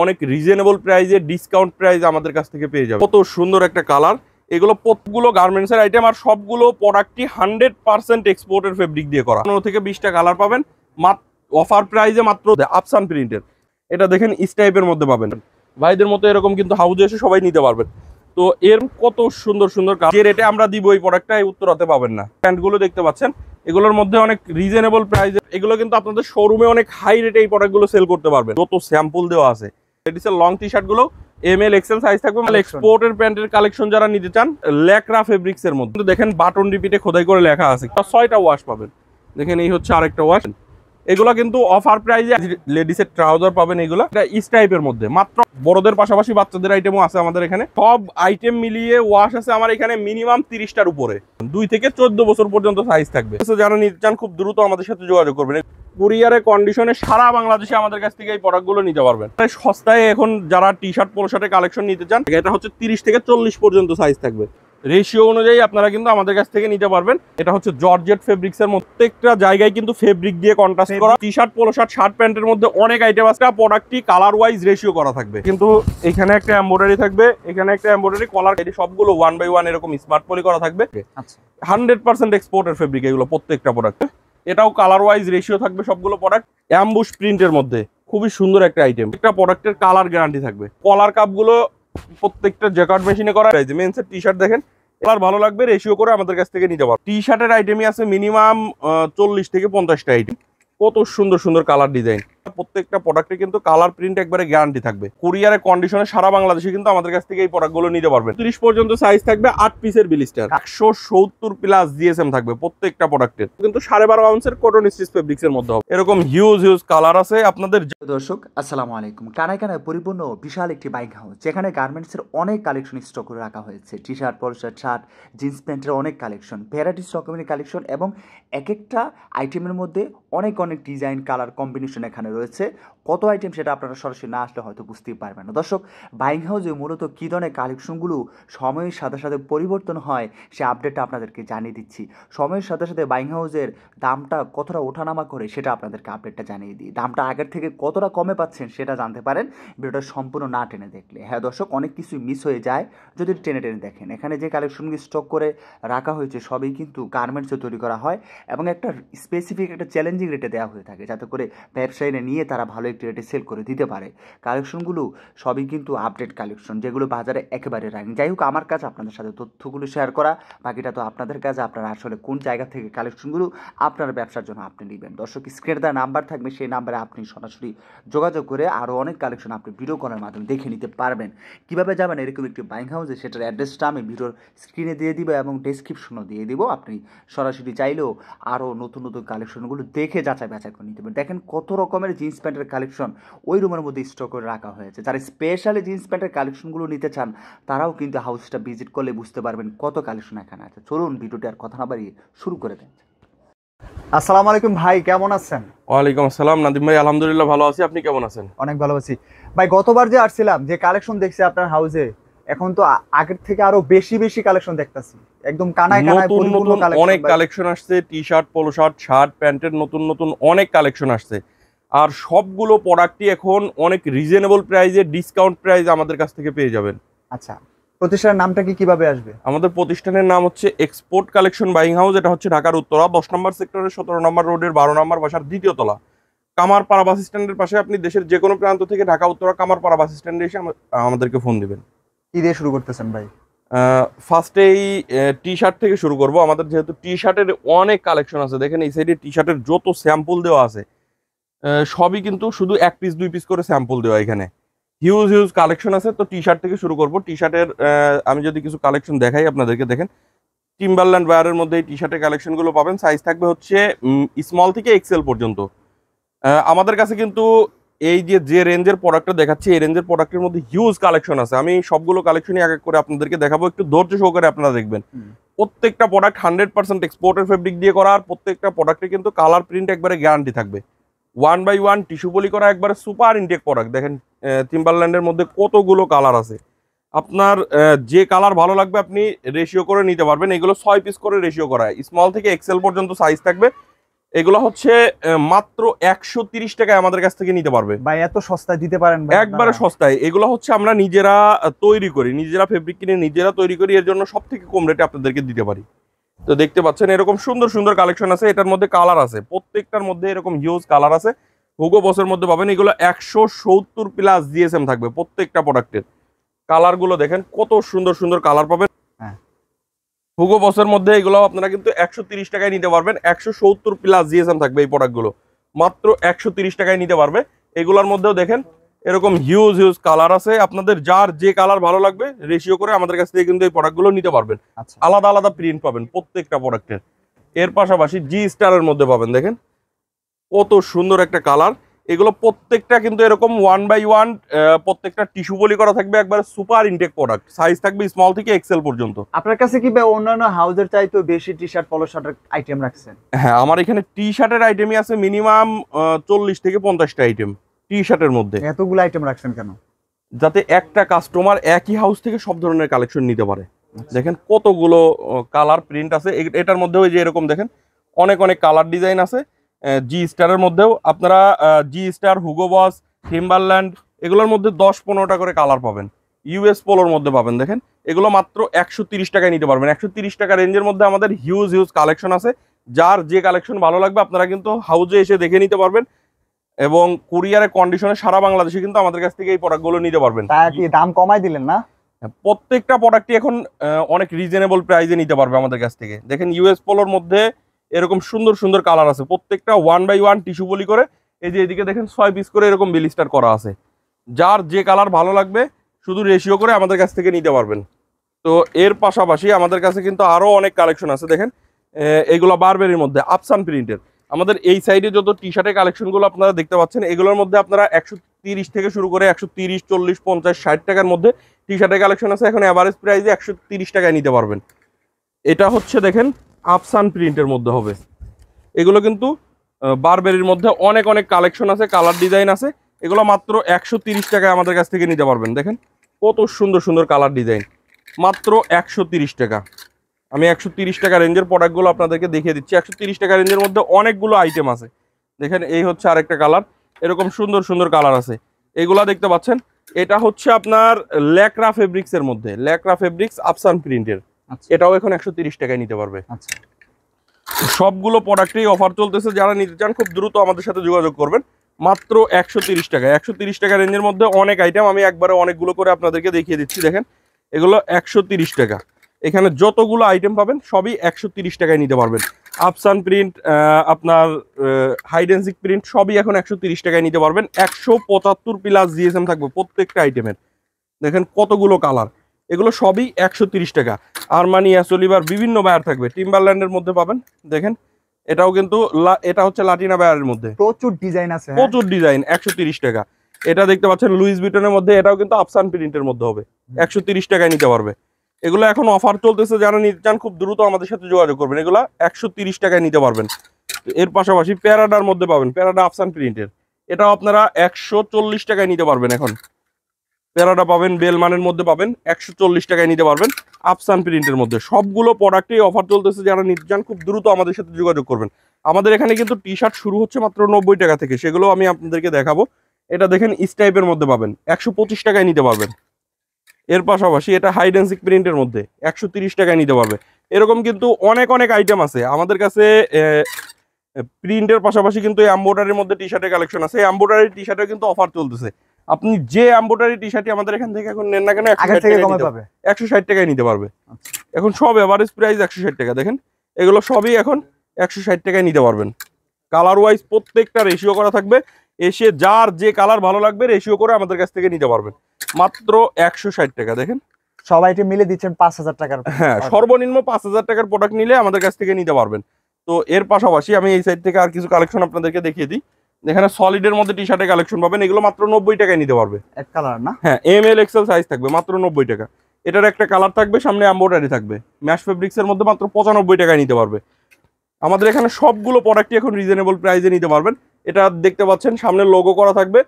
অনেক রিজনেবল প্রাইসে discount price আমাদের কাছ থেকে পেয়ে যাবে। কত সুন্দর একটা কালার, এগুলো প্রত্যেকগুলো গার্মেন্টসের আইটেম আর সবগুলো প্রোডাক্টই 100% এক্সপোর্টের ফেব্রিক দিয়ে করা। 15 থেকে 20টা কালার পাবেন মাত্র অফার প্রাইসে, মাত্র আফসান প্রিন্টের। এটা দেখেন ইস টাইপের মধ্যে পাবেন, ভাইদের মতো এরকম কিন্তু হাউজে এসে সবাই নিতে পারবেন। তো এর কত সুন্দর সুন্দর কালার, যে রেটে আমরা দিব এই প্রোডাক্টটা এই উত্তরাতে পাবেন না। প্যান্টগুলো দেখতে পাচ্ছেন, এগুলোর মধ্যে অনেক রিজনেবল প্রাইস, এগুলো কিন্তু আপনাদের শোরুমে অনেক হাই রেটে এই প্রোডাক্টগুলো সেল করতে পারবেন। যত স্যাম্পল দেওয়া আছে, লেডিসের লং টি শার্ট গুলো ML XL সাইজ থাকবে। মানে এক্সপোর্টের প্যান্টের কালেকশন যারা নিতে চান, ল্যাকরা ফেব্রিক্স এর মধ্যে দেখেন বাটন রিপিটে খোদাই করে লেখা আছে। 6টা ওয়াশ পাবেন, দেখেন এই হচ্ছে আরেকটা ওয়াশ। এগুলো কিন্তু অফার প্রাইসে। লেডিসের ট্রাউজার পাবেন, এগুলো ইস টাইপের মধ্যে মাত্র। বড়দের পাশাপাশি বাচ্চাদের আইটেমও আছে আমাদের এখানে। সব আইটেম মিলিয়ে ওয়াশ আছে আমার এখানে মিনিমাম 30টার উপরে। 2 থেকে 14 বছর পর্যন্ত সাইজ থাকবে। যারা নিতে চান খুব দ্রুত আমাদের সাথে যোগাযোগ করবেন। কুরিয়ারে কন্ডিশনে সারা বাংলাদেশে আমাদের কাছ থেকে এই প্রোডাক্টগুলো নিতে পারবেন সস্তায়। এখন যারা টি শার্ট পোলো শার্টের কালেকশন নিতে চান, এটা হচ্ছে 30 থেকে 40 পর্যন্ত সাইজ থাকবে। রেশিও অনুযায়ী আপনারা কিন্তু আমাদের কাছ থেকে নিতে পারবেন। এটা হচ্ছে জর্জেট ফেব্রিক্স এর, প্রত্যেকটা জায়গায় কিন্তু ফেব্রিক দিয়ে কন্ট্রাস্ট করা। T shirt polo shirt shirt প্যান্টের মধ্যে অনেক আইটেম আছে। প্রোডাক্টটি কালার ওয়াইজ রেশিও করা থাকবে, কিন্তু এখানে একটা এমব্রয়ডারি থাকবে, এখানে একটা এমব্রয়ডারি কলার, এটি সবগুলো 1 বাই 1 এরকম স্মার্ট পলি করা থাকবে। 100% এক্সপোর্টের ফেব্রিক এগুলো প্রত্যেকটা প্রোডাক্ট। এটাও কালার ওয়াইজ রেশিও থাকবে সবগুলো প্রোডাক্ট। অ্যাম্বুশ প্রিন্টের মধ্যে খুবই সুন্দর একটা আইটেম। একটা প্রোডাক্টের কালার গ্যারান্টি থাকবে। কলার কাপগুলো প্রত্যেকটা জ্যাকার্ড মেশিনে করা। মেন্সের টি শার্ট দেখেন, কালার ভালো লাগবে রেশিও করে আমাদের কাছ থেকে নিতে পারবেন। টি শার্টের আইটেমই আছে মিনিমাম 40 থেকে 50টা আইটেম। কত সুন্দর সুন্দর কালার ডিজাইন। প্রত্যেকটা প্রোডাক্টে কিন্তু কালার প্রিন্ট একবারে গ্যারান্টি থাকবে। কুরিয়ারে কন্ডিশনে সারা বাংলাদেশে কিন্তু আমাদের কাছ থেকে এই প্রোডাক্টগুলো নিতে পারবেন। 30 পর্যন্ত সাইজ থাকবে, 8 পিসের বিলিস্টার, 170 প্লাস জিএসএম থাকবে প্রত্যেকটা প্রোডাক্টের। কিন্তু 12.5 আউন্সের কটন স্টিচ ফেব্রিক্স এর মধ্যে হবে। এরকম হিউজ কালার আছে আপনাদের। দর্শক আসসালামু আলাইকুম। কানায় কানায় পরিপূর্ণ বিশাল একটি বাইক হাউস, যেখানে গার্মেন্টসের অনেক কালেকশন স্টক করে রাখা হয়েছে। T shirt, polo shirt, shirt, jeans প্যান্টের অনেক কালেকশন, ভ্যারাইটিস রকমের কালেকশন, এবং এক একটা আইটেমের মধ্যে অনেক ডিজাইন, কালার কম্বিনেশন এখানে রয়েছে। কত আইটেম সেটা আপনারা সরাসরি না আসলে হয়তো বুঝতেই পারবেন না। দর্শক, বাইং হাউসে মূলত কী ধরনের কালেকশনগুলো সময়ের সাথে সাথে পরিবর্তন হয়, সে আপডেটটা আপনাদেরকে জানিয়ে দিচ্ছি। সময়ের সাথে সাথে বাইং হাউসের দামটা কতটা ওঠানামা করে সেটা আপনাদেরকে আপডেটটা জানিয়ে দিই। দামটা আগের থেকে কতটা কমে পাচ্ছেন সেটা জানতে পারেন ভিডিওটা সম্পূর্ণ না টেনে দেখলে। হ্যাঁ দর্শক, অনেক কিছুই মিস হয়ে যায় যদি টেনে টেনে দেখেন। এখানে যে কালেকশনগুলো স্টক করে রাখা হয়েছে সবই কিন্তু গার্মেন্টসে তৈরি করা হয়, এবং একটা স্পেসিফিক একটা চ্যালেঞ্জিং রেটে দেওয়া হয়ে থাকে, যাতে করে ব্যবসায়ীরা নিয়ে তারা ভালো একটি রেটে সেল করে দিতে পারে। কালেকশনগুলো সবই কিন্তু আপডেট কালেকশন, যেগুলো বাজারে একেবারে রানিং। যাই হোক, আমার কাছে আপনাদের সাথে তথ্যগুলো শেয়ার করা, বাকিটা তো আপনাদের কাছে। আপনারা আসলে কোন জায়গা থেকে কালেকশনগুলো আপনার ব্যবসার জন্য আপনি নেবেন। দর্শক, স্ক্রিনে দেওয়া নাম্বার থাকবে, সেই নাম্বারে আপনি সরাসরি যোগাযোগ করে আরও অনেক কালেকশন আপনি ভিডিও কলের মাধ্যমে দেখে নিতে পারবেন। কীভাবে যাবেন এরকম একটি বাইং হাউসে, সেটার অ্যাড্রেসটা আমি ভিডিওর স্ক্রিনে দিয়ে দিব এবং ডেসক্রিপশনও দিয়ে দিব। আপনি সরাসরি চাইলেও আরও নতুন নতুন কালেকশনগুলো দেখে যাচাই বাছাই করে নিতে পারেন। দেখেন কত রকমের জিন্স প্যান্টের কালেকশন ওই রুমের মধ্যে স্টক করে রাখা হয়েছে। যারা স্পেশালি জিন্স প্যান্টের কালেকশনগুলো নিতে চান, তারাও কিন্তু হাউসটা ভিজিট করলে বুঝতে পারবেন কত কালেকশন এখানে আছে। চলুন ভিডিওটি আর কথা না বাড়িয়ে শুরু করে দেন। আসসালামু আলাইকুম ভাই, কেমন আছেন? ওয়ালাইকুম আসসালাম নাদিম ভাই, আলহামদুলিল্লাহ ভালো আছি। আপনি কেমন আছেন? অনেক ভালো আছি ভাই। গতবার যে আসছিলাম, যে কালেকশন দেখছি আপনার হাউসে, এখন তো আগের থেকে আরো বেশি বেশি কালেকশন দেখতেছি। একদম কানায় কানায় পরিপূর্ণ কালেকশন, অনেক কালেকশন আসছে। T shirt, polo shirt, shirt প্যান্টের নতুন নতুন অনেক কালেকশন আসছে। আর সবগুলো প্রোডাক্টই এখন অনেক রিজনেবল প্রাইসে ডিসকাউন্ট প্রাইস আমাদের কাছ থেকে পেয়ে যাবেন। আচ্ছা, প্রতিষ্ঠানের নামটা কিভাবে আসবে? আমাদের প্রতিষ্ঠানের নাম হচ্ছে এক্সপোর্ট কালেকশন বাইং হাউস। এটা হচ্ছে ঢাকার উত্তরা 10 নম্বর সেক্টরের 17 নম্বর রোডের 12 নম্বর বাসার 2য় তলা, কামারপাড়া বাস স্ট্যান্ডের পাশে। আপনি দেশের যে কোনো প্রান্ত থেকে ঢাকা উত্তরা কামারপাড়া বাস স্ট্যান্ডে এসে আমাদেরকে ফোন দিবেন। কি দিয়ে শুরু করতেছেন ভাই? ফার্স্টেই টি শার্ট থেকে শুরু করব। আমাদের যেহেতু টি শার্টের অনেক কালেকশন আছে, দেখেন এই সাইডে টি শার্টের যত স্যাম্পল দেওয়া আছে সবই কিন্তু শুধু 1 পিস 2 পিস করে স্যাম্পল দেওয়া। এখানে হিউজ কালেকশন আছে। তো টি শার্ট থেকে শুরু করব। টি শার্টের আমি যদি কিছু কালেকশন দেখাই আপনাদেরকে, দেখেন টিম্বারল্যান্ড ওয়্যারের মধ্যে এই টি শার্টের কালেকশনগুলো পাবেন। সাইজ থাকবে হচ্ছে স্মল থেকে এক্সেল পর্যন্ত। আমাদের কাছে কিন্তু এই যে রেঞ্জের প্রোডাক্টটা দেখাচ্ছি, এই রেঞ্জের প্রোডাক্টের মধ্যে হিউজ কালেকশন আছে। আমি সবগুলো কালেকশনই এক এক করে আপনাদেরকে দেখাবো, একটু ধৈর্য সহকারে আপনারা দেখবেন। প্রত্যেকটা প্রোডাক্ট 100% এক্সপোর্টের ফেব্রিক দিয়ে করা, আর প্রত্যেকটা প্রোডাক্টে কিন্তু কালার প্রিন্ট একবারে গ্যারান্টি থাকবে। 1 বাই 1 টিস্যু পলি করা একবারে সুপার ইনটেক প্রোডাক্ট। দেখেন টিম্বারল্যান্ডের মধ্যে কতগুলো কালার আছে। আপনার যে কালার ভালো লাগবে আপনি রেশিও করে নিতে পারবেন। এগুলো 6 পিস করে রেশিও করা হয়, স্মল থেকে এক্সেল পর্যন্ত সাইজ থাকবে। এগুলো হচ্ছে মাত্র 130 টাকায় আমাদের কাছ থেকে নিতে পারবে। ভাই এত সস্তায় দিতে পারেন ভাই একবারে সস্তায়। এগুলো হচ্ছে আমরা নিজেরা তৈরি করি, নিজেরা ফেব্রিক কিনে নিজেরা তৈরি করি, এর জন্য সব থেকে কম রেটে আপনাদেরকে দিতে পারি। তো দেখতে পাচ্ছেন এরকম সুন্দর সুন্দর কালেকশন আছে, এটার মধ্যে কালার আছে, প্রত্যেকটার মধ্যে এরকম হিউজ কালার আছে। হুগো বসের মধ্যে পাবেন, এগুলো 170 প্লাস জিএসএম থাকবে প্রত্যেকটা প্রোডাক্টের। কালারগুলো দেখেন কত সুন্দর সুন্দর কালার পাবেন। হ্যাঁ, হুগো বসের মধ্যে এগুলো আপনারা কিন্তু 130 টাকায় নিতে পারবেন। 170 প্লাস জিএসএম থাকবে এই প্রোডাক্টগুলো, মাত্র 130 টাকায় নিতে পারবে। এগুলোর মধ্যেও দেখেন এরকম হিউজ হিউজ কালার আছে, আপনাদের যার যে কালার ভালো লাগবে রেশিও করে আমাদের কাছ থেকে কিন্তু এই প্রোডাক্টগুলো নিতে পারবেন। আচ্ছা, আলাদা আলাদা প্রিন্ট পাবেন প্রত্যেকটা প্রোডাক্টের। এর পাশাপাশি জি স্টারের মধ্যে পাবেন, দেখেন কত সুন্দর একটা কালার। এগুলো প্রত্যেকটা কিন্তু এরকম 1/1 প্রত্যেকটা টিস্যু পলি করা থাকবে, একবার সুপার ইনটেক প্রোডাক্ট, সাইজ থাকবে স্মল থেকে এক্সেল পর্যন্ত। আপনার কাছে কি ভাই অন্যান্য হাউজের চাইতেও বেশি টি শার্ট পলো শার্টের আইটেম রাখছেন? হ্যাঁ, আমার এখানে টি শার্টের আইটেমই আছে মিনিমাম 40 থেকে 50টা আইটেম টি শার্টের মধ্যে। এতগুলো আইটেম রাখছেন কেন? যাতে একটা কাস্টমার একই হাউস থেকে সব ধরনের কালেকশন নিতে পারে। দেখেন কতগুলো কালার প্রিন্ট আছে এটার মধ্যেও, যে এরকম দেখেন অনেক অনেক কালার ডিজাইন আছে। জি স্টারের মধ্যেও আপনারা জি স্টার, হুগো বস, টিম্বারল্যান্ড এগুলোর মধ্যে 10-15টা করে কালার পাবেন। ইউএস পোলোর মধ্যে পাবেন, দেখেন এগুলো মাত্র 130 টাকায় নিতে পারবেন। 130 টাকা রেঞ্জের মধ্যে আমাদের হিউজ হিউজ কালেকশন আছে। যার যে কালেকশন ভালো লাগবে আপনারা কিন্তু হাউজে এসে দেখে নিতে পারবেন, এবং কুরিয়ারের কন্ডিশনে সারা বাংলাদেশে কিন্তু আমাদের কাছ থেকে এই প্রোডাক্টগুলো নিতে পারবেন। তা কি দাম কমাই দিলেন না? প্রত্যেকটা প্রোডাক্টই এখন অনেক রিজনেবল প্রাইসে নিতে পারবে আমাদের কাছ থেকে। দেখেন ইউএস পোলোর মধ্যে এরকম সুন্দর সুন্দর কালার আছে, প্রত্যেকটা 1/1 টিস্যু পলি করে। এই যে এদিকে দেখেন 6 পিস করে এরকম বিলিস্টার করা আছে। যার যে কালার ভালো লাগবে শুধু রেশিও করে আমাদের কাছ থেকে নিতে পারবেন। তো এর পাশাপাশি আমাদের কাছে কিন্তু আরো অনেক কালেকশন আছে। দেখেন এইগুলো বারবেরির মধ্যে আফসান প্রিন্টের। আমাদের এই সাইডে যত টি শার্টের কালেকশনগুলো আপনারা দেখতে পাচ্ছেন, এগুলোর মধ্যে আপনারা 130 থেকে শুরু করে 130, 40, 50, 60 টাকার মধ্যে টি শার্টের কালেকশন আছে। এখন এভারেজ প্রাইসে 130 টাকায় নিতে পারবেন। এটা হচ্ছে দেখেন আফসান প্রিন্টের মধ্যে হবে। এগুলো কিন্তু বারবেরির মধ্যে অনেক অনেক কালেকশন আছে, কালার ডিজাইন আছে। এগুলো মাত্র 130 টাকায় আমাদের কাছ থেকে নিতে পারবেন। দেখেন কত সুন্দর সুন্দর কালার ডিজাইন, মাত্র 130 টাকা। আমি 130 টাকা রেঞ্জের প্রোডাক্টগুলো আপনাদেরকে দেখিয়ে দিচ্ছি। 130 টাকা রেঞ্জের মধ্যে অনেকগুলো আইটেম আছে। দেখেন এই হচ্ছে আরেকটা কালার, এরকম সুন্দর সুন্দর কালার আছে। এগুলা দেখতে পাচ্ছেন, এটা হচ্ছে আপনার ল্যাকরা ফেব্রিক্সের মধ্যে, ল্যাকরা ফেব্রিক্স আফসান প্রিন্টের। এটাও এখন 130 টাকায় নিতে পারবে। আচ্ছা, সবগুলো প্রোডাক্টেই অফার চলতেছে, যারা নিতে চান খুব দ্রুত আমাদের সাথে যোগাযোগ করবেন। মাত্র 130 টাকা। 130 টাকা রেঞ্জের মধ্যে অনেক আইটেম, আমি একবারে অনেকগুলো করে আপনাদেরকে দেখিয়ে দিচ্ছি। দেখেন এগুলো 130 টাকা। এখানে যতগুলো আইটেম পাবেন সবই 130 টাকায় নিতে পারবেন। আফসান প্রিন্ট, আপনার হাইডেন্সিক প্রিন্ট সবই এখন 130 টাকায় নিতে পারবেন। 175 প্লাস জিএসএম থাকবে প্রত্যেকটা আইটেমের। দেখেন কতগুলো কালার, এগুলো সবই 130 টাকা। আরমানি, অ্যাসোলিভার বিভিন্ন বায়ার থাকবে। টিম্বারল্যান্ডের মধ্যে পাবেন, দেখেন এটাও কিন্তু এটা হচ্ছে লাটিনা বায়ারের মধ্যে, প্রচুর ডিজাইন আছে, প্রচুর ডিজাইন। 130 টাকা। এটা দেখতে পাচ্ছেন লুইস ভিটনের মধ্যে, এটাও কিন্তু আফসান প্রিন্টের মধ্যে হবে। 130 টাকায় নিতে পারবে। এগুলো এখন অফার চলতেছে, যারা নিতে চান খুব দ্রুত আমাদের সাথে যোগাযোগ করবেন। এগুলো 130 টাকায় নিতে পারবেন। এর পাশাপাশি প্যারাডার মধ্যে পাবেন, প্যারাডা আফসান প্রিন্টের, এটাও আপনারা 140 টাকায় নিতে পারবেন। এখন প্যারাডা পাবেন, বেলমানের মধ্যে পাবেন, 140 টাকায় নিতে পারবেন আফসান প্রিন্টের মধ্যে। সবগুলো প্রোডাক্টেই অফার চলতেছে, যারা নিতে চান খুব দ্রুত আমাদের সাথে যোগাযোগ করবেন। আমাদের এখানে কিন্তু টি শার্ট শুরু হচ্ছে মাত্র 90 টাকা থেকে, সেগুলো আমি আপনাদেরকে দেখাবো। এটা দেখেন স্টাইপের মধ্যে পাবেন, 125 টাকায় নিতে পারবেন। এর পাশাপাশি এটা হাইডেন্সিক প্রিন্টের মধ্যে 130 টাকায় নিতে পারবে। এরকম কিন্তু অনেক অনেক আইটেম আছে আমাদের কাছে। প্রিন্টের পাশাপাশি কিন্তু এমব্রয়ডারির মধ্যে টি শার্টের কালেকশন আছে। এমব্রয়ডারি টি শার্টের কিন্তু অফার চলতেছে। আপনি যে এমব্রয়ডারি টি শার্টই আমাদের এখান থেকে এখন নেন না কেন 160 টাকায় নিতে পারবে। এখন সব এভারেজ প্রাইস 160 টাকা। দেখেন এগুলো সবই এখন 160 টাকায় নিতে পারবেন। কালার ওয়াইজ প্রত্যেকটা রেশিও করা থাকবে। এসে যার যে কালার ভালো লাগবে রেশিও করে আমাদের কাছ থেকে নিতে পারবেন। মাত্র 160 টাকা। দেখেন সব আইটেম মিলে দিচ্ছেন 5000 টাকার। হ্যাঁ, সর্বনিম্ন 5000 টাকার প্রোডাক্ট নিলে আমাদের কাছ থেকে নিতে পারবেন। তো এর পাশাপাশি আমি এই সাইড থেকে আর কিছু কালেকশন আপনাদেরকে দেখিয়ে দিই। এখানে সলিডের মধ্যে টি শার্টের কালেকশন পাবেন, এগুলো মাত্র 90 টাকায় নিতে পারবে। এক কালার না? হ্যাঁ, ML XL সাইজ থাকবে, মাত্র 90 টাকা। এটার একটা কালার থাকবে, সামনে এমব্রয়ডারি থাকবে। ম্যাশ ফেব্রিক্সের মধ্যে মাত্র 95 টাকায় নিতে পারবে। আমাদের এখানে সবগুলো প্রোডাক্টই এখন রিজনেবল প্রাইসে নিতে পারবেন। এটা দেখতে পাচ্ছেন সামনে লোগো করা থাকবে,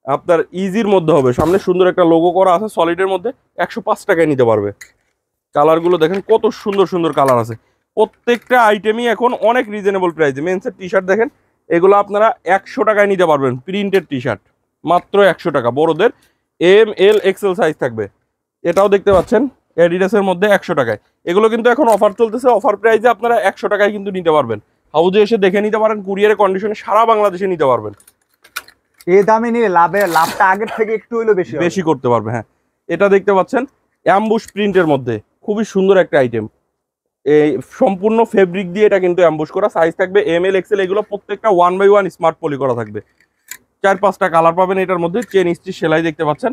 আপনার ইজির মধ্যে হবে, সামনে সুন্দর একটা লোগো করা আছে সলিডের মধ্যে, 105 টাকায় নিতে পারবে। কালারগুলো দেখেন কত সুন্দর সুন্দর কালার আছে, প্রত্যেকটা আইটেমই এখন অনেক রিজনেবল প্রাইসে। মেন্সের টি শার্ট দেখেন, এগুলো আপনারা 100 টাকায় নিতে পারবেন। প্রিন্টেড টি শার্ট মাত্র 100 টাকা, বড়দের ML XL সাইজ থাকবে। এটাও দেখতে পাচ্ছেন অ্যাডিডাসের মধ্যে 100 টাকায়। এগুলো কিন্তু এখন অফার চলতেছে, অফার প্রাইসে আপনারা 100 টাকায় কিন্তু নিতে পারবেন। হাউজে এসে দেখে নিতে পারেন, কুরিয়ারের কন্ডিশনে সারা বাংলাদেশে নিতে পারবেন। এই দামে নিলে লাভটা আগের থেকে একটু হইলো বেশি করতে পারবে। হ্যাঁ, এটা দেখতে পাচ্ছেন অ্যাম্বুশ প্রিন্টের মধ্যে খুবই সুন্দর একটা আইটেম। এই সম্পূর্ণ ফেব্রিক দিয়ে এটা কিন্তু অ্যাম্বুশ করা। সাইজ থাকবে ML XL। এগুলো প্রত্যেকটা 1/1 স্মার্ট পলি করা থাকবে। 4-5টা কালার পাবেন এটার মধ্যে। চেন স্টিচ সেলাই দেখতে পাচ্ছেন।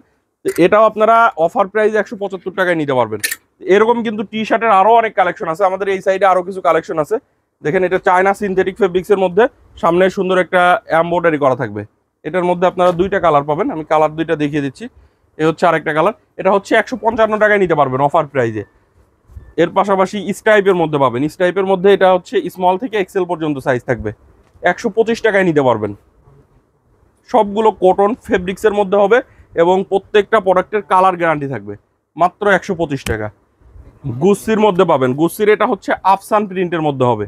এটাও আপনারা অফার প্রাইসে 175 টাকায় নিতে পারবেন। এরকম কিন্তু টি শার্টের আরো অনেক কালেকশন আছে আমাদের এই সাইডে, আরো কিছু কালেকশন আছে। দেখেন, এটা চায়না সিনথেটিক ফেব্রিক্সের মধ্যে সামনে সুন্দর একটা এমব্রয়ডারি করা থাকবে। এটার মধ্যে আপনারা 2টা কালার পাবেন, আমি কালার 2টা দেখিয়ে দিচ্ছি। এ হচ্ছে আরেকটা কালার, এটা হচ্ছে 155 টাকায় নিতে পারবেন অফার প্রাইসে। এর পাশাপাশি স্ট্রাইপের মধ্যে পাবেন। স্ট্রাইপের মধ্যে এটা হচ্ছে স্মল থেকে XL পর্যন্ত সাইজ থাকবে, 125 টাকায় নিতে পারবেন। সবগুলো কটন ফেব্রিক্সের মধ্যে হবে এবং প্রত্যেকটা প্রোডাক্টের কালার গ্যারান্টি থাকবে, মাত্র 125 টাকা। গুচ্ছির মধ্যে পাবেন, গুচ্ছির এটা হচ্ছে আফসান প্রিন্টের মধ্যে হবে,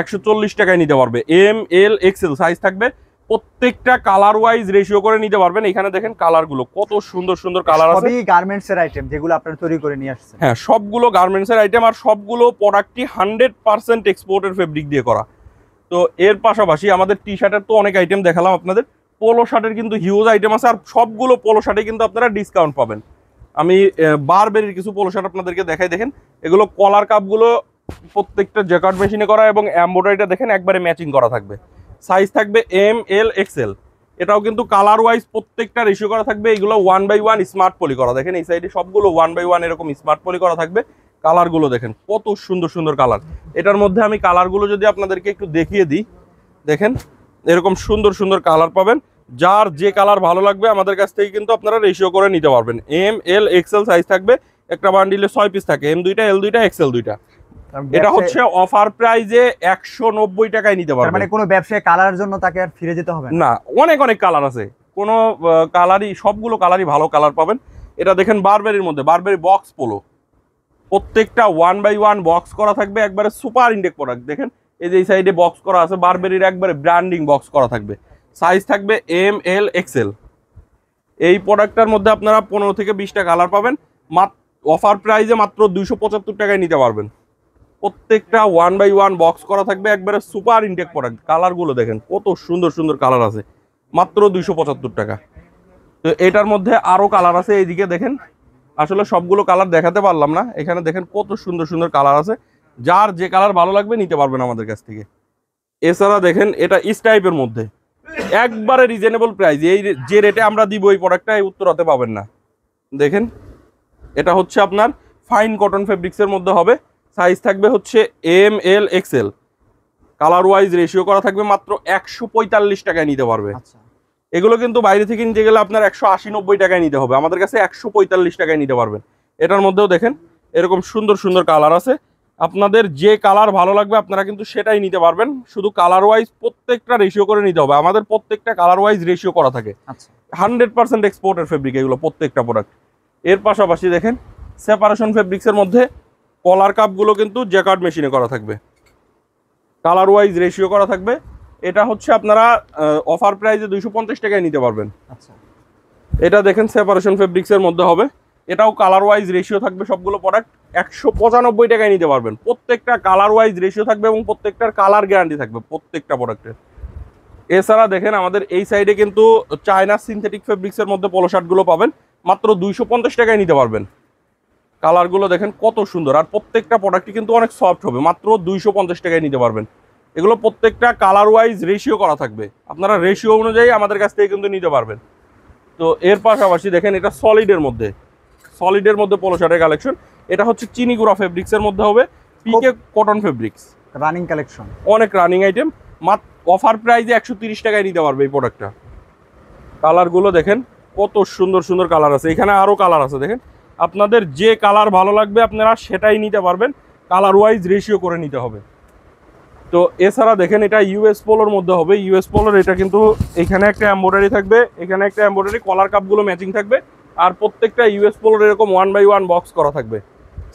140 টাকায় নিতে পারবে। ML XL সাইজ থাকবে। প্রত্যেকটা কালার ওয়াইজ রেশিও করে নিতে পারবেন। এখানে দেখেন কালারগুলো কত সুন্দর সুন্দর কালার আছে। সবই গার্মেন্টসের আইটেম যেগুলো আপনারা তৈরি করে নিয়ে আসছেন। হ্যাঁ, সবগুলো গার্মেন্টসের আইটেম, আর সবগুলো প্রোডাক্টই 100% এক্সপোর্টের ফেব্রিক দিয়ে করা। তো এর পাশাপাশি আমাদের টি শার্টের তো অনেক আইটেম দেখালাম আপনাদের, পোলো শার্টের কিন্তু হিউজ আইটেম আছে। আর সবগুলো পোলো শার্টে কিন্তু আপনারা ডিসকাউন্ট পাবেন। আমি বারবেরির কিছু পোলো শার্ট আপনাদেরকে দেখাই। দেখেন, এগুলো কলার কাপগুলো প্রত্যেকটা জ্যাকার্ড মেশিনে করা এবং এমব্রয়ডারিটা দেখেন একবারে ম্যাচিং করা থাকবে। সাইজ থাকবে ML XL। এটাও কিন্তু কালার ওয়াইজ প্রত্যেকটা রেশিও করা থাকবে। এগুলো 1/1 স্মার্ট পলি করা। দেখেন এই সাইডে সবগুলো 1/1 এরকম স্মার্ট পলি করা থাকবে। কালারগুলো দেখেন কত সুন্দর সুন্দর কালার। এটার মধ্যে আমি কালারগুলো যদি আপনাদেরকে একটু দেখিয়ে দিই, দেখেন এরকম সুন্দর সুন্দর কালার পাবেন। যার যে কালার ভালো লাগবে আমাদের কাছ থেকে কিন্তু আপনারা রেশিও করে নিতে পারবেন। ML XL সাইজ থাকবে। একটা বান্ডিলে 6 পিস থাকে, M2টা L2টা XL2টা। এটা হচ্ছে অফার প্রাইজে 190 টাকায় নিতে পারবেন। মানে কোনো ব্যবসায়ী কালারের জন্য তাকে আর ফিরে যেতে হবে না, অনেক অনেক কালার আছে। কোনো কালারই, সবগুলো কালারই ভালো কালার পাবেন। এটা দেখেন বারবেরির মধ্যে, বারবেরি বক্স পোলো, প্রত্যেকটা 1/1 বক্স করা থাকবে। একবারে সুপার ইনটেক প্রোডাক্ট। দেখেন এই যে এই সাইডে বক্স করা আছে, বারবেরির একবারে ব্র্যান্ডিং বক্স করা থাকবে। সাইজ থাকবে ML XL। এই প্রোডাক্টটার মধ্যে আপনারা 15 থেকে 20টা কালার পাবেন। অফার প্রাইজে মাত্র 275 টাকায় নিতে পারবেন। প্রত্যেকটা 1/1 বক্স করা থাকবে, একবারে সুপার ইনটেক প্রোডাক্ট। কালারগুলো দেখেন কত সুন্দর সুন্দর কালার আছে, মাত্র 275 টাকা। তো এটার মধ্যে আরো কালার আছে, এইদিকে দেখেন। আসলে সবগুলো কালার দেখাতে পারলাম না। এখানে দেখেন কত সুন্দর সুন্দর কালার আছে। যার যে কালার ভালো লাগবে নিতে পারবেন আমাদের কাছ থেকে। এছাড়া দেখেন এটা স্ট্রাইপের মধ্যে একবারে রিজনেবল প্রাইস। এই যে রেটে আমরা দিব এই প্রোডাক্টটা এই উত্তরাতে পাবেন না। দেখেন, এটা হচ্ছে আপনার ফাইন কটন ফেব্রিক্সের মধ্যে হবে। সাইজ থাকবে হচ্ছে ML XL। Colour wise ratio করা থাকবে। মাত্র 145 টাকায় নিতে পারবে। এগুলো কিন্তু বাইরে থেকে নিতে গেলে আপনার 180-90 টাকায় নিতে হবে, আমাদের কাছে 145 টাকায় নিতে পারবেন। এটার মধ্যেও দেখেন এরকম সুন্দর সুন্দর কালার আছে। আপনাদের যে কালার ভালো লাগবে আপনারা কিন্তু সেটাই নিতে পারবেন। শুধু কালার ওয়াইজ প্রত্যেকটা রেশিও করে নিতে হবে। আমাদের প্রত্যেকটা কালার ওয়াইজ রেশিও করা থাকে। 100% এক্সপোর্টের ফেব্রিক এগুলো প্রত্যেকটা প্রোডাক্ট। এর পাশাপাশি দেখেন সেপারেশন ফেব্রিক্সের মধ্যে কলার কাপগুলো কিন্তু জ্যাকার্ড মেশিনে করা থাকবে, কালার ওয়াইজ রেশিও করা থাকবে। এটা হচ্ছে আপনারা অফার প্রাইসে 250 টাকায় নিতে পারবেন। এটা দেখেন সেপারেশন ফেব্রিক্সের মধ্যে হবে। এটাও কালার ওয়াইজ রেশিও থাকবে। সবগুলো প্রোডাক্ট 195 টাকায় নিতে পারবেন। প্রত্যেকটা কালার ওয়াইজ রেশিও থাকবে এবং প্রত্যেকটার কালার গ্যারান্টি থাকবে প্রত্যেকটা প্রোডাক্টের। এছাড়া দেখেন আমাদের এই সাইডে কিন্তু চায়না সিনথেটিক ফেব্রিক্সের মধ্যে পোলো শার্টগুলো পাবেন, মাত্র 250 টাকায় নিতে পারবেন। কালারগুলো দেখেন কত সুন্দর, আর প্রত্যেকটা প্রোডাক্টই কিন্তু অনেক সফট হবে। মাত্র 250 টাকায় নিতে পারবেন। এগুলো প্রত্যেকটা কালার ওয়াইজ রেশিও করা থাকবে। আপনারা রেশিও অনুযায়ী আমাদের কাছ থেকে কিন্তু নিতে পারবেন। তো এর পাশাপাশি দেখেন এটা সলিডের মধ্যে পোলো শার্টের কালেকশন। এটা হচ্ছে চিনিগুড়া ফেব্রিক্সের মধ্যে হবে, PK cotton fabrics, running collection, অনেক রানিং আইটেম। অফার প্রাইসে 130 টাকায় নিতে পারবে এই প্রোডাক্টটা। কালারগুলো দেখেন কত সুন্দর সুন্দর কালার আছে। এখানে আরও কালার আছে, দেখেন আপনাদের যে কালার ভালো লাগবে আপনারা সেটাই নিতে পারবেন। কালার ওয়াইজ রেশিও করে নিতে হবে। তো এছাড়া দেখেন এটা ইউএস পোলোর মধ্যে হবে। ইউএস পোলোর এটা কিন্তু এখানে একটা এমব্রয়ডারি থাকবে, এখানে একটা এমব্রয়ডারি, কলার কাপগুলো ম্যাচিং থাকবে। আর প্রত্যেকটা ইউএস পোলোর এরকম 1/1 বক্স করা থাকবে।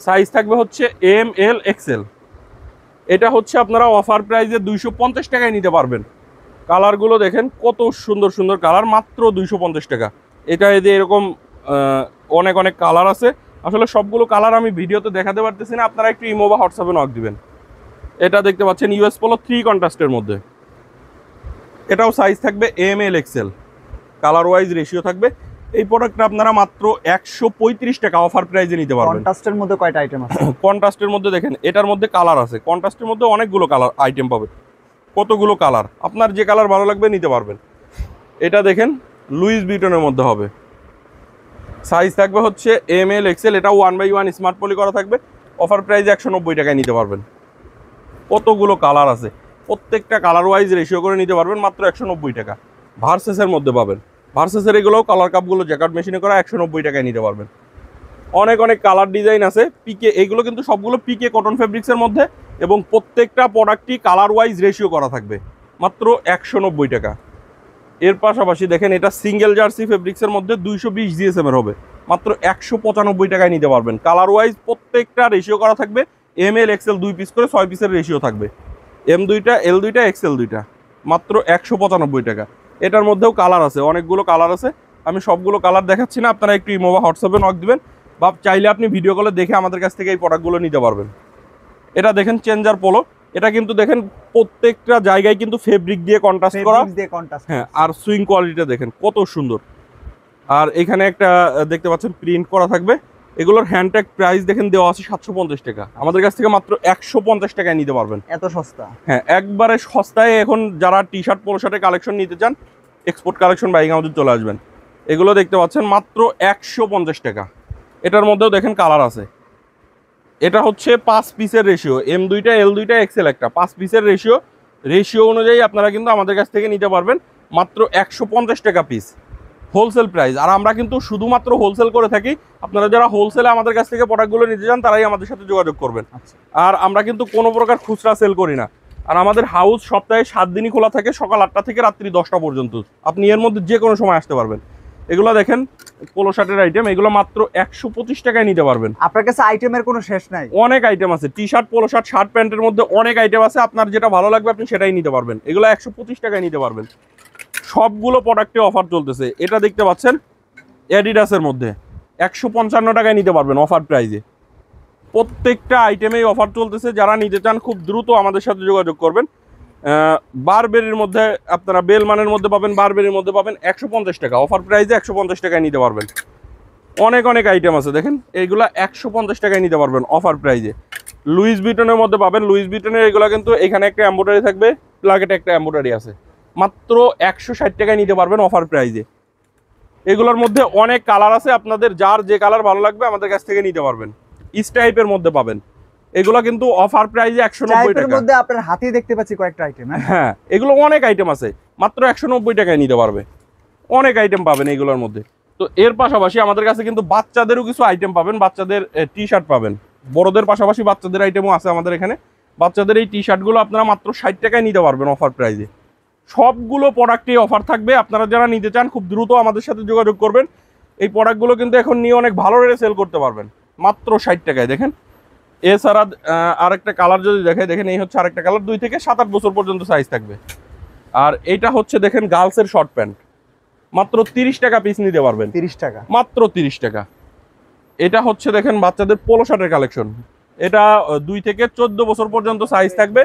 সাইজ থাকবে হচ্ছে ML XL। এটা হচ্ছে আপনারা অফার প্রাইসে 250 টাকায় নিতে পারবেন। কালারগুলো দেখেন কত সুন্দর সুন্দর কালার, মাত্র 250 টাকা। এটা এই যে এরকম অনেক অনেক কালার আছে, আসলে সবগুলো কালার আমি ভিডিওতে দেখাতে পারতেছি না, আপনারা একটু ইমো বা হোয়াটসঅ্যাপে নক দিবেন। এটা দেখতে পাচ্ছেন ইউএস পোলো 3 কন্ট্রাস্টের মধ্যে, এটাও সাইজ থাকবে M L XL, colour wise ratio থাকবে। এই প্রোডাক্টটা আপনারা মাত্র 135 টাকা অফার প্রাইসে নিতে পারবেন। কন্ট্রাস্টের মধ্যে কয়টা আইটেম আছে? কন্ট্রাস্টের মধ্যে দেখেন এটার মধ্যে কালার আছে, কন্ট্রাস্টের মধ্যে অনেকগুলো কালার আইটেম পাবেন, কতগুলো কালার, আপনার যে কালার ভালো লাগবে নিতে পারবেন। এটা দেখেন লুইস ভিটনের মধ্যে হবে, সাইজ থাকবে হচ্ছে এম এল এক্সেল, এটা 1/1 স্মার্ট পলি করা থাকবে, অফার প্রাইসে 190 টাকায় নিতে পারবেন। কতগুলো কালার আছে, প্রত্যেকটা কালার ওয়াইজ রেশিও করে নিতে পারবেন মাত্র 190 টাকা। ভার্সেসের মধ্যে পাবেন, ভার্সেসের এগুলোও কালার কাপগুলো জ্যাকেট মেশিনে করা 190 টাকায় নিতে পারবেন। অনেক অনেক কালার ডিজাইন আছে পিকে, এগুলো কিন্তু সবগুলো পিকে কটন ফেব্রিক্সের মধ্যে, এবং প্রত্যেকটা প্রোডাক্টই কালার ওয়াইজ রেশিও করা থাকবে মাত্র 190 টাকা। এর পাশাপাশি দেখেন এটা সিঙ্গেল জার্সি ফেব্রিক্সের মধ্যে 220 জিএসএম এর হবে, মাত্র 195 টাকায় নিতে পারবেন। কালার ওয়াইজ প্রত্যেকটা রেশিও করা থাকবে, এম এল এক্সেল 2 পিস করে 6 পিসের রেশিও থাকবে, এম 2টা এল 2টা এক্সেল 2টা, মাত্র 195 টাকা। এটার মধ্যেও কালার আছে, অনেকগুলো কালার আছে, আমি সবগুলো কালার দেখাচ্ছি না, আপনারা একটু ইমো বা হোয়াটসঅ্যাপে নক দিবেন, বা চাইলে আপনি ভিডিও কলে দেখে আমাদের কাছ থেকে এই প্রোডাক্টগুলো নিতে পারবেন। এটা দেখেন চেঞ্জার পোলো, এটা কিন্তু দেখেন প্রত্যেকটা জায়গায় কিন্তু ফেব্রিক দিয়ে কন্ট্রাস্ট করা, হ্যাঁ, আর সুইং কোয়ালিটিটা দেখেন কত সুন্দর। আর এখানে একটা দেখতে পাচ্ছেন প্রিন্ট করা থাকবে, এগুলোর হ্যান্ডট্যাগ প্রাইস দেখেন দেওয়া আছে 750 টাকা, আমাদের কাছ থেকে মাত্র 150 টাকায় নিতে পারবেন। এত সস্তা? হ্যাঁ, একবারে সস্তায়। এখন যারা টি শার্ট পোলো শার্টের কালেকশন নিতে চান, এক্সপোর্ট কালেকশন বাইং হাউসে চলে আসবেন। এগুলো দেখতে পাচ্ছেন মাত্র 150 টাকা। এটার মধ্যেও দেখেন কালার আছে, এটা হচ্ছে 5 পিসের রেশিও, এম 2টা এল 2টা এক্সেল একটা, 5 পিসের রেশিও অনুযায়ী আপনারা কিন্তু আমাদের কাছ থেকে নিতে পারবেন মাত্র 150 টাকা পিস, হোলসেল প্রাইস। আর আমরা কিন্তু শুধুমাত্র হোলসেল করে থাকি, আপনারা যারা হোলসেলে আমাদের কাছ থেকে প্রোডাক্টগুলো নিতে চান তারাই আমাদের সাথে যোগাযোগ করবেন। আর আমরা কিন্তু কোনো প্রকার খুচরা সেল করি না। আর আমাদের হাউস সপ্তাহে 7 দিনই খোলা থাকে, সকাল 8টা থেকে রাত্রি 10টা পর্যন্ত, আপনি এর মধ্যে যে কোনো সময় আসতে পারবেন। এগুলো দেখেন পোলো শার্টের আইটেম, এগুলো মাত্র 125 টাকায় নিতে পারবেন। আপনার কাছে আইটেমের কোনো শেষ নাই? অনেক আইটেম আছে, T shirt polo shirt shirt প্যান্টের মধ্যে অনেক আইটেম আছে, আপনার যেটা ভালো লাগবে আপনি সেটাই নিতে পারবেন। এগুলো 125 টাকায় নিতে পারবেন, সবগুলো প্রোডাক্টে অফার চলতেছে। এটা দেখতে পাচ্ছেন অ্যাডিডাসের মধ্যে 155 টাকায় নিতে পারবেন অফার প্রাইজে, প্রত্যেকটা আইটেমেই অফার চলতেছে। যারা নিতে চান খুব দ্রুত আমাদের সাথে যোগাযোগ করবেন। বারবেরির মধ্যে আপনারা বেলমানের মধ্যে পাবেন, বারবেরির মধ্যে পাবেন 150 টাকা অফার প্রাইজে, 150 টাকায় নিতে পারবেন। অনেক অনেক আইটেম আছে দেখেন, এইগুলা 150 টাকায় নিতে পারবেন অফার প্রাইজে। লুইস ভিটনের মধ্যে পাবেন, লুইস ভিটনের এগুলো কিন্তু এখানে একটা এমব্রয়ডারি থাকবে, প্লাকেটে একটা এমব্রয়ডারি আছে, মাত্র 160 টাকায় নিতে পারবেন অফার প্রাইজে। এগুলোর মধ্যে অনেক কালার আছে, আপনাদের যার যে কালার ভালো লাগবে আমাদের কাছ থেকে নিতে পারবেন। ইস টাইপের মধ্যে পাবেন, এগুলো কিন্তু অফার প্রাইজে 190 টাকা। মধ্যে আপনার হাতে দেখতে পাচ্ছি কয়েকটা আইটেম। হ্যাঁ, এগুলো অনেক আইটেম আছে, মাত্র 190 টাকায় নিতে পারবে, অনেক আইটেম পাবেন এগুলোর মধ্যে। তো এর পাশাপাশি আমাদের কাছে কিন্তু বাচ্চাদেরও কিছু আইটেম পাবেন, বাচ্চাদের টি শার্ট পাবেন, বড়দের পাশাপাশি বাচ্চাদের আইটেমও আছে আমাদের এখানে। বাচ্চাদের এই টি শার্টগুলো আপনারা মাত্র 60 টাকায় নিতে পারবেন অফার প্রাইজে। সবগুলো প্রোডাক্টে অফার থাকবে, আপনারা যারা নিতে চান খুব দ্রুত আমাদের সাথে যোগাযোগ করবেন। এই প্রোডাক্টগুলো কিন্তু এখন নিয়ে অনেক ভালো রেটে সেল করতে পারবেন মাত্র 60 টাকায়। দেখেন এছাড়া আরেকটা কালার যদি দেখেন, এই হচ্ছে আরেকটা কালার, 2 থেকে 7-8 বছর পর্যন্ত সাইজ থাকবে। আর এইটা হচ্ছে দেখেন গার্লসের শর্ট প্যান্ট, মাত্র 30 টাকা পিস নিতে পারবেন। 30 টাকা, মাত্র 30 টাকা। এটা হচ্ছে দেখেন বাচ্চাদের পোলো শার্টের কালেকশন, এটা 2 থেকে 14 বছর পর্যন্ত সাইজ থাকবে,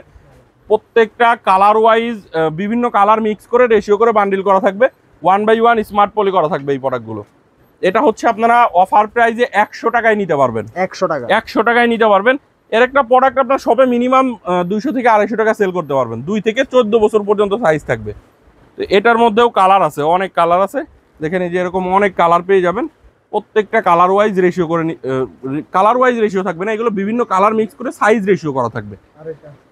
প্রত্যেকটা কালার ওয়াইজ বিভিন্ন কালার মিক্স করে রেশিও করে বান্ডিল করা থাকবে, 1/1 স্মার্ট পলি করা থাকবে এই প্রোডাক্টগুলো। এটা হচ্ছে আপনারা অফার প্রাইজে 100 টাকায় নিতে পারবেন, 100 টাকা, 100 টাকায় নিতে পারবেন। এর একটা প্রোডাক্ট আপনার শপে মিনিমাম 200 থেকে 250 টাকা সেল করতে পারবেন, 2 থেকে 14 বছর পর্যন্ত সাইজ থাকবে। তো এটার মধ্যেও কালার আছে, অনেক কালার আছে, দেখেন এই যে এরকম অনেক কালার পেয়ে যাবেন, প্রত্যেকটা কালার ওয়াইজ রেশিও করে, কালার ওয়াইজ রেশিও থাকবে না, এগুলো বিভিন্ন কালার মিক্স করে সাইজ রেশিও করা থাকবে।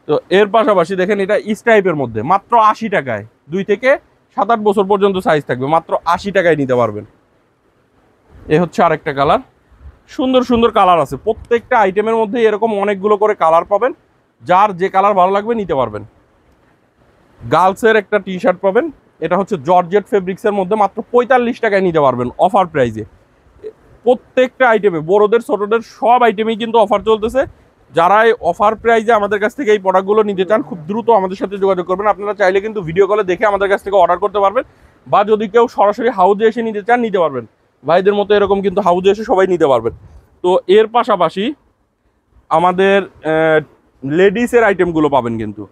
তো এর পাশাপাশি দেখেন এটা ইস টাইপের মধ্যে মাত্র 80 টাকায়, 2 থেকে 7-8 বছর পর্যন্ত সাইজ থাকবে, মাত্র 80 টাকায় নিতে পারবেন। এ হচ্ছে আরেকটা কালার, সুন্দর সুন্দর কালার আছে, প্রত্যেকটা আইটেমের মধ্যে এরকম অনেকগুলো করে কালার পাবেন, যার যে কালার ভালো লাগবে নিতে পারবেন। গার্লসের একটা টি শার্ট পাবেন, এটা হচ্ছে জর্জেট ফেব্রিক্সের মধ্যে, মাত্র 45 টাকায় নিতে পারবেন অফার প্রাইজে। প্রত্যেকটা আইটেমে বড়দের ছোটদের সব আইটেমেই কিন্তু অফার চলতেছে, যারা এই অফার প্রাইজে আমাদের কাছ থেকে এই প্রোডাক্টগুলো নিতে চান খুব দ্রুত আমাদের সাথে যোগাযোগ করবেন। আপনারা চাইলে কিন্তু ভিডিও কলে দেখে আমাদের কাছ থেকে অর্ডার করতে পারবেন, বা যদি কেউ সরাসরি হাউজে এসে নিতে চান নিতে পারবেন। ভাইদের মতো এরকম কিন্তু হাউজে এসে সবাই নিতে পারবেন। তো এর পাশাপাশি আমাদের লেডিসের আইটেমগুলো পাবেন কিন্তু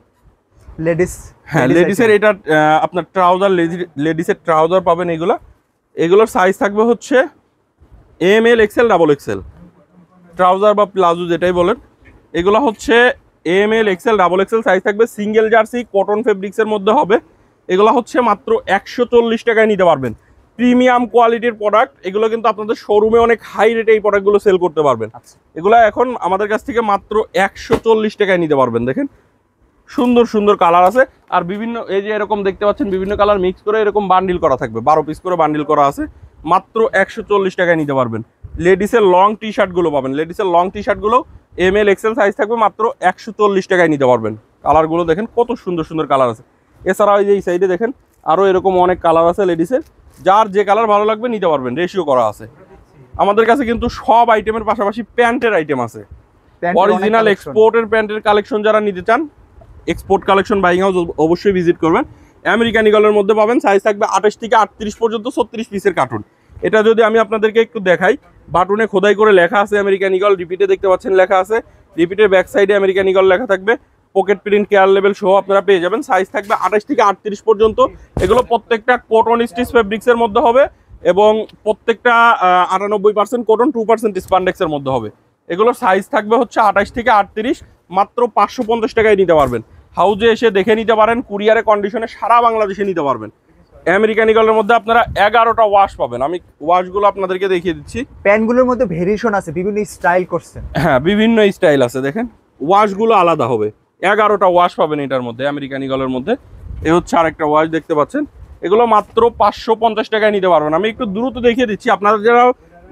হ্যাঁ, লেডিসের এটা আপনার ট্রাউজার, লেডিসের ট্রাউজার পাবেন। এগুলোর সাইজ থাকবে হচ্ছে ML XL XXL ট্রাউজার বা প্লাজো যেটাই বলেন। এগুলো হচ্ছে ML XL XXL সাইজ থাকবে, সিঙ্গেল জার্সি কটন ফেব্রিক্সের মধ্যে হবে। এগুলো হচ্ছে মাত্র 140 টাকায় নিতে পারবেন। প্রিমিয়াম কোয়ালিটির প্রোডাক্ট, এগুলো কিন্তু আপনাদের শোরুমে অনেক হাই রেটে এই প্রোডাক্টগুলো সেল করতে পারবেন। এগুলো এখন আমাদের কাছ থেকে মাত্র 140 টাকায় নিতে পারবেন। দেখেন সুন্দর সুন্দর কালার আছে, আর বিভিন্ন এই যে এরকম দেখতে পাচ্ছেন বিভিন্ন কালার মিক্স করে এরকম বান্ডিল করা থাকবে, 12 পিস করে বান্ডিল করা আছে। মাত্র 140 টাকায় নিতে পারবেন। লেডিসের লং টি শার্টগুলো পাবেন, লেডিসের লং টি শার্টগুলো ML XL সাইজ থাকবে, মাত্র 140 টাকায় নিতে পারবেন। কালারগুলো দেখেন কত সুন্দর সুন্দর কালার আছে। এছাড়াও এই সাইডে দেখেন আরও এরকম অনেক কালার আছে লেডিসের, যার যে কালার ভালো লাগবে নিতে পারবেন, রেশিও করা আছে। আমাদের কাছে কিন্তু সব আইটেমের পাশাপাশি প্যান্টের আইটেম আছে, অরিজিনাল এক্সপোর্টের প্যান্টের কালেকশন যারা নিতে চান এক্সপোর্ট কালেকশন বাইং হাউস অবশ্যই ভিজিট করবেন। আমেরিকান ইগলের মধ্যে পাবেন, সাইজ থাকবে 28 থেকে 38 পর্যন্ত, 36 পিসের কার্টুন। এটা যদি আমি আপনাদেরকে একটু দেখাই, বাটনে খোদাই করে লেখা আছে আমেরিকান ইগল, রিপিটে দেখতে পাচ্ছেন লেখা আছে, রিপিটের ব্যাক সাইডে আমেরিকান ইগল লেখা থাকবে, পকেট প্রিন্ট কেয়ার লেভেল সহ আপনারা পেয়ে যাবেন। সাইজ থাকবে 28 থেকে 38 পর্যন্ত। এগুলো প্রত্যেকটা কটন স্টিচ ফেব্রিক্সের মধ্যে হবে এবং প্রত্যেকটা 98% কটন, 2% স্পান্ডেক্সের মধ্যে হবে। এগুলোর সাইজ থাকবে হচ্ছে 28 থেকে 38, মাত্র 550 টাকায় নিতে পারবেন। হাউজে এসে দেখে নিতে পারেন, কুরিয়ারে কন্ডিশনে সারা বাংলাদেশে নিতে পারবেন। আমেরিকান ইগলের মধ্যে আপনারা 11টা ওয়াশ পাবেন। আমি ওয়াশগুলো আপনাদেরকে দেখিয়ে দিচ্ছি। প্যান্টগুলোর মধ্যে ভেরিয়েশন আছে, বিভিন্ন স্টাইল করছেন। হ্যাঁ, বিভিন্ন স্টাইল আছে, দেখেন ওয়াশগুলো আলাদা হবে। 11টা ওয়াশ পাবেন এটার মধ্যে, আমেরিকান ইগলের মধ্যে। এ হচ্ছে আরেকটা ওয়াশ দেখতে পাচ্ছেন। এগুলো মাত্র 550 টাকায় নিতে পারবেন। আমি একটু দ্রুত দেখিয়ে দিচ্ছি, আপনারা যারা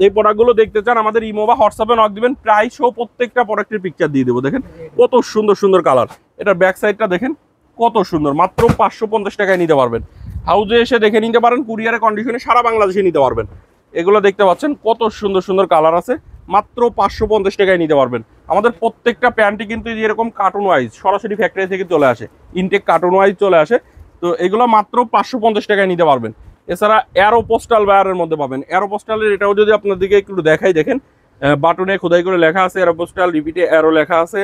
এই প্রোডাক্টগুলো দেখতে চান আমাদের ইমো বা হোয়াটসঅ্যাপে নক দিবেন, প্রাইস ও প্রত্যেকটা প্রোডাক্টের পিকচার দিয়ে দেবো। দেখেন কত সুন্দর সুন্দর কালার। এটার ব্যাক সাইডটা দেখেন কত সুন্দর, মাত্র 550 টাকায় নিতে পারবেন। হাউজে এসে দেখে নিতে পারেন, কুরিয়ারে কন্ডিশনে সারা বাংলাদেশে নিতে পারবেন। এগুলো দেখতে পাচ্ছেন কত সুন্দর সুন্দর কালার আছে, মাত্র 550 টাকায় নিতে পারবেন। আমাদের প্রত্যেকটা প্যান্টই কিন্তু এরকম কার্টুন ওয়াইজ সরাসরি ফ্যাক্টরি থেকে চলে আসে, ইনটেক কার্টুন ওয়াইজ চলে আসে। তো এগুলো মাত্র 550 টাকায় নিতে পারবেন। এছাড়া অ্যারো পোস্টাল বায়ারের মধ্যে পাবেন। অ্যারো পোস্টালের এটাও যদি আপনাদেরকে একটু দেখাই, দেখেন বাটনে খোদাই করে লেখা আছে অ্যারো পোস্টাল, রিপিটে অ্যারো লেখা আছে,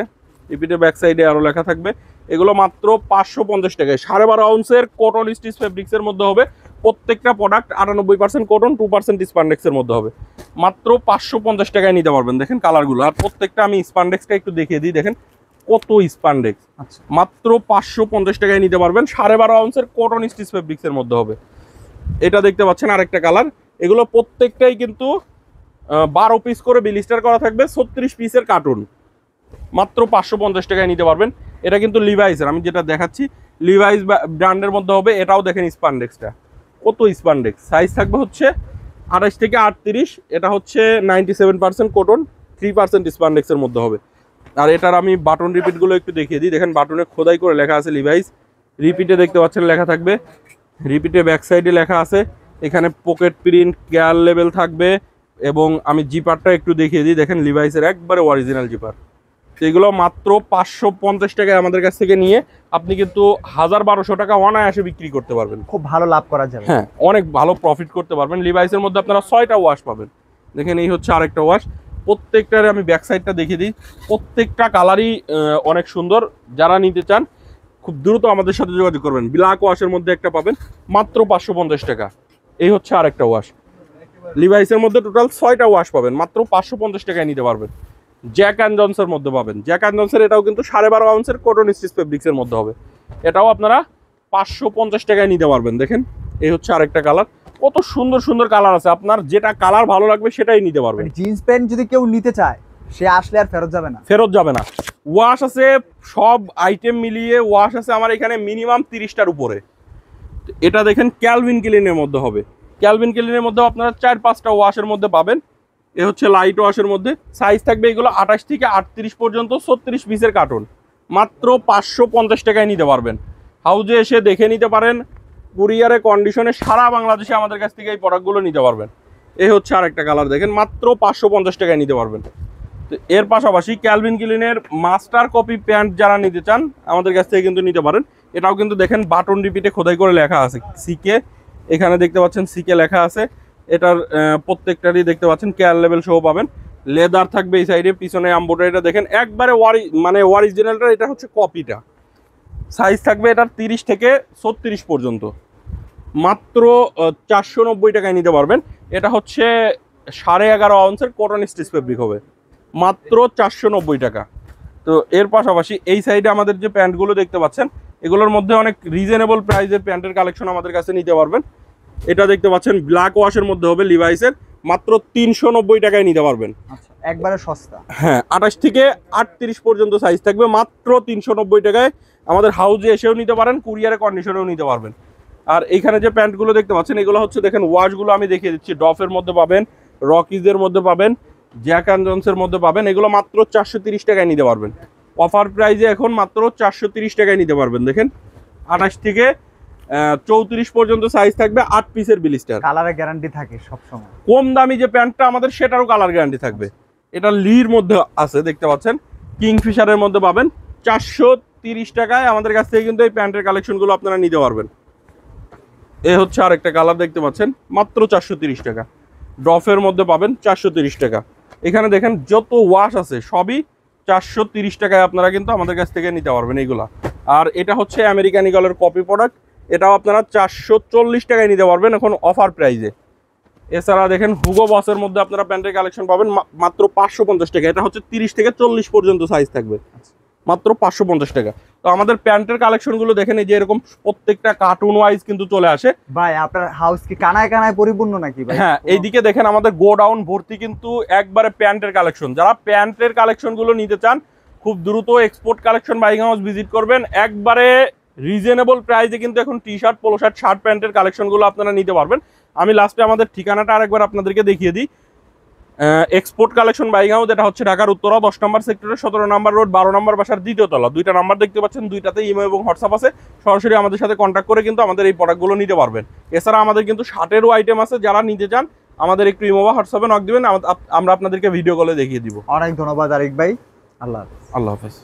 রিপিটে ব্যাক সাইডে অ্যারো লেখা থাকবে। এগুলো মাত্র 550 টাকায় 12.5 আউন্সের কটন স্টিচ ফেব্রিক্সের মধ্যে হবে। প্রত্যেকটা প্রোডাক্ট 98% কটন, 2% স্পান্ডেক্সের মধ্যে হবে। মাত্র 550 টাকায় নিতে পারবেন। দেখেন কালারগুলো, আর প্রত্যেকটা আমি স্পান্ডেক্সটা একটু দেখিয়ে দিই। দেখেন কত স্পান্ডেক্স, মাত্র 550 টাকায় নিতে পারবেন। 12.5 আউন্সের কটন স্টিচ ফেব্রিক্সের মধ্যে হবে। এটা দেখতে পাচ্ছেন আরেকটা কালার। এগুলো প্রত্যেকটাই কিন্তু 12 পিস করে বিলিস্টার করা থাকবে, 36 পিসের কার্টুন। মাত্র 550 টাকায় নিতে পারবেন। এটা কিন্তু লিভাইসের, আমি যেটা দেখাচ্ছি লিভাইস ব্র্যান্ডের মধ্যে হবে। এটাও দেখেন স্পান্ডেক্সটা কত স্পান্ডেক্স, সাইজ থাকবে হচ্ছে 28 থেকে 38। এটা হচ্ছে 97% কটন, 3% স্পান্ডেক্সের মধ্যে হবে। আর এটার আমি বাটন রিপিটগুলো একটু দেখিয়ে দিই। দেখেন বাটনে খোদাই করে লেখা আছে লিভাইস, রিপিটে দেখতে পাচ্ছেন লেখা থাকবে, রিপিটে ব্যাক সাইডে লেখা আছে। এখানে পকেট প্রিন্ট কেয়ার লেভেল থাকবে এবং আমি জিপারটা একটু দেখিয়ে দিই। দেখেন লিভাইসের একবারে অরিজিনাল জিপার। সেগুলো মাত্র 550 টাকায় আমাদের কাছ থেকে নিয়ে আপনি কিন্তু 1000-1200 টাকা অনায়াসে বিক্রি করতে পারবেন। খুব ভালো লাভ করা যাবে, হ্যাঁ, অনেক ভালো প্রফিট করতে পারবেন। লিভাইসের মধ্যে আপনারা 6টা ওয়াশ পাবেন। দেখেন এই হচ্ছে আরেকটা ওয়াশ। প্রত্যেকটার আমি ব্যাক সাইডটা দেখিয়ে দিই। প্রত্যেকটা কালারই অনেক সুন্দর। যারা নিতে চান খুব দ্রুত আমাদের সাথে যোগাযোগ করবেন। ব্ল্যাক ওয়াশের মধ্যে একটা পাবেন মাত্র 550 টাকা। এই হচ্ছে আরেকটা ওয়াশ। লিভাইসের মধ্যে টোটাল 6টা ওয়াশ পাবেন, মাত্র 550 টাকায় নিতে পারবেন। জ্যাক অ্যান্ড জনসের মধ্যে পাবেন। জ্যাক অ্যান্ড জনসের এটাও কিন্তু 12.5 আউন্সের কটন স্টিচ ফেব্রিক্সের মধ্যে হবে। এটাও আপনারা 550 টাকায় নিতে পারবেন। দেখেন এই হচ্ছে আরেকটা কালার। কত সুন্দর সুন্দর কালার আছে, আপনার যেটা কালার ভালো লাগবে সেটাই নিতে পারবেন। জিন্স প্যান্ট যদি কেউ নিতে চায় সে আসলে আর ফেরত যাবে না, ফেরত যাবে না। ওয়াশ আছে সব আইটেম মিলিয়ে, ওয়াশ আছে আমার এখানে মিনিমাম 30টার উপরে। এটা দেখেন ক্যালভিন ক্লিনের মধ্যে হবে। ক্যালভিন ক্লিনের মধ্যে আপনারা 4-5টা ওয়াশের মধ্যে পাবেন। এ হচ্ছে লাইট ওয়াশের মধ্যে। সাইজ থাকবে এগুলো 28 থেকে 38 পর্যন্ত, 36 পিসের কার্টুন। মাত্র 550 টাকায় নিতে পারবেন। হাউজে এসে দেখে নিতে পারেন, কুরিয়ারে কন্ডিশনে সারা বাংলাদেশে আমাদের কাছ থেকে এই প্রোডাক্টগুলো নিতে পারবেন। এই হচ্ছে আরেকটা কালার, দেখেন মাত্র 550 টাকায় নিতে পারবেন। তো এর পাশাপাশি ক্যালভিন ক্লিনের মাস্টার কপি প্যান্ট যারা নিতে চান আমাদের কাছ থেকে কিন্তু নিতে পারেন। এটাও কিন্তু দেখেন বাটন রিপিটে খোদাই করে লেখা আছে সিকে, এখানে দেখতে পাচ্ছেন সিকে লেখা আছে। এটার প্রত্যেকটারই দেখতে পাচ্ছেন কেয়ার লেভেল সহ পাবেন। লেদার থাকবে এই সাইডে, পিছনে এমব্রয়ডারিটা দেখেন একবারে অরিজিনালটা, এটা হচ্ছে কপিটা। সাইজ থাকবে এটার 30 থেকে 36 পর্যন্ত, মাত্র 490 টাকায় নিতে পারবেন। এটা হচ্ছে 11.5 আউন্সের কটন স্টিচ ফেব্রিক হবে, মাত্র 490 টাকা। তো এর পাশাপাশি এই সাইডে আমাদের যে প্যান্টগুলো দেখতে পাচ্ছেন এগুলোর মধ্যে অনেক রিজনেবল প্রাইসের প্যান্টের কালেকশন আমাদের কাছে নিতে পারবেন। এটা দেখতে পাচ্ছেন ব্ল্যাক ওয়াশের মধ্যে হবে লিভাইসের, মাত্র 390 টাকায় নিতে পারবেন। আচ্ছা, একবারে সস্তা। হ্যাঁ, 28 থেকে 38 পর্যন্ত সাইজ থাকবে, মাত্র 390 টাকায়। আমাদের হাউজে এসেও নিতে পারেন, কুরিয়ারে কন্ডিশনেও নিতে পারবেন। আর এইখানে যে প্যান্টগুলো দেখতে পাচ্ছেন এগুলো হচ্ছে দেখেন ওয়াশগুলো আমি দেখিয়ে দিচ্ছি। ডফের মধ্যে পাবেন, রকিজের মধ্যে পাবেন, জ্যাক অ্যান্ড জনসের মধ্যে পাবেন। এগুলো মাত্র 430 টাকায় নিতে পারবেন। অফার প্রাইজে এখন মাত্র 430 টাকায় নিতে পারবেন। দেখেন 28 থেকে 34 পর্যন্ত সাইজ থাকবে, 8 পিসের ব্লিস্টার। কালারের গ্যারান্টি থাকে সবসময়। কম দামি যে প্যান্টটা আমাদের সেটারও কালার গ্যারান্টি থাকবে। এটা লির মধ্যে আছে দেখতে পাচ্ছেন, কিংফিশারের মধ্যে পাবেন। 430 টাকায় আমাদের কাছ থেকে কিন্তু এই প্যান্টের কালেকশনগুলো আপনারা নিতে পারবেন। এ হচ্ছে আরেকটা কালার দেখতে পাচ্ছেন, মাত্র 430 টাকা। ড্রফের মধ্যে পাবেন 430 টাকা। এখানে দেখেন যত ওয়াশ আছে সবই 430 টাকায় আপনারা কিন্তু আমাদের কাছ থেকে নিতে পারবেন এইগুলা। আর এটা হচ্ছে আমেরিকান ইগলের কপি প্রোডাক্ট, এটাও আপনারা 440 টাকায় নিতে পারবেন এখন অফার প্রাইজে। এছাড়া দেখেন হুগো বসের মধ্যে আপনারা প্যান্টের কালেকশন পাবেন মাত্র 550 টাকা। এটা হচ্ছে 30 থেকে 40 পর্যন্ত সাইজ থাকবে, মাত্র 550 টাকা। তো আমাদের প্যান্টের কালেকশনগুলো দেখেন এই যে এরকম প্রত্যেকটা কার্টুন ওয়াইজ কিন্তু চলে আসে। ভাই আপনার হাউস কি কানায় কানায় পরিপূর্ণ নাকি ভাই? হ্যাঁ, এইদিকে দেখেন আমাদের গোডাউন ভর্তি কিন্তু একবারে প্যান্টের কালেকশন। যারা প্যান্টের কালেকশনগুলো নিতে চান খুব দ্রুত export collection buying house visit করবেন। একবারে রিজনেবল প্রাইসে কিন্তু এখন T shirt, polo shirt, shirt প্যান্টের কালেকশনগুলো আপনারা নিতে পারবেন। আমি লাস্টে আমাদের ঠিকানাটা আরেকবার আপনাদেরকে দেখিয়ে দিই। এক্সপোর্ট কালেকশন বাইং হাউস, এটা হচ্ছে ঢাকার উত্তরা 10 নম্বর সেক্টরে 17 নম্বর রোড 12 নম্বর বাসার 2য় তলা। 2টা নাম্বার দেখতে পাচ্ছেন, 2টাতে ইমো এবং হোয়াটসঅ্যাপ আছে। সরাসরি আমাদের সাথে কন্ট্যাক্ট করে কিন্তু আমাদের এই প্রোডাক্টগুলো নিতে পারবেন। এছাড়া আমাদের কিন্তু শার্টেরও আইটেম আছে, যারা নিতে চান আমাদের একটু ইমো বা হোয়াটসঅ্যাপে নক দিবেন, আমরা আপনাদেরকে ভিডিও কলে দেখিয়ে দিব। অনেক ধন্যবাদ আরিক ভাই, আল্লাহ হাফেজ। আল্লাহ হাফেজ।